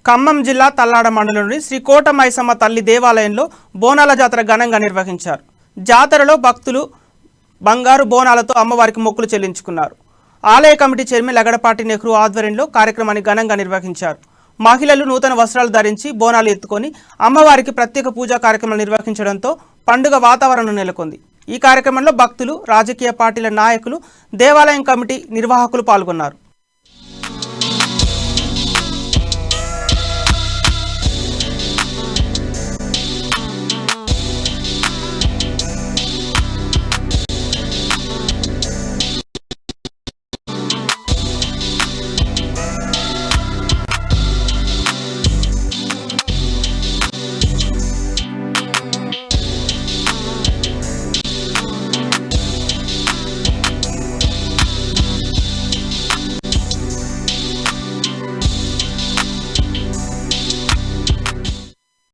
ఖమ్మం జిల్లా తల్లాడ మండలంలోని శ్రీ కోట మైసమ్మ తల్లి దేవాలయంలో బోనాల జాతర ఘనంగా నిర్వహించారు. జాతరలో భక్తులు బంగారు బోనాలతో అమ్మవారికి మొక్కులు చెల్లించుకున్నారు. ఆలయ కమిటీ చైర్మన్ లగడపాటి నెహ్రూ ఆధ్వర్యంలో కార్యక్రమాన్ని ఘనంగా నిర్వహించారు. మహిళలు నూతన వస్త్రాలు ధరించి బోనాలు ఎత్తుకొని అమ్మవారికి ప్రత్యేక పూజా కార్యక్రమాలు నిర్వహించడంతో పండుగ వాతావరణం నెలకొంది. ఈ కార్యక్రమంలో భక్తులు, రాజకీయ పార్టీల నాయకులు, దేవాలయం కమిటీ నిర్వాహకులు పాల్గొన్నారు.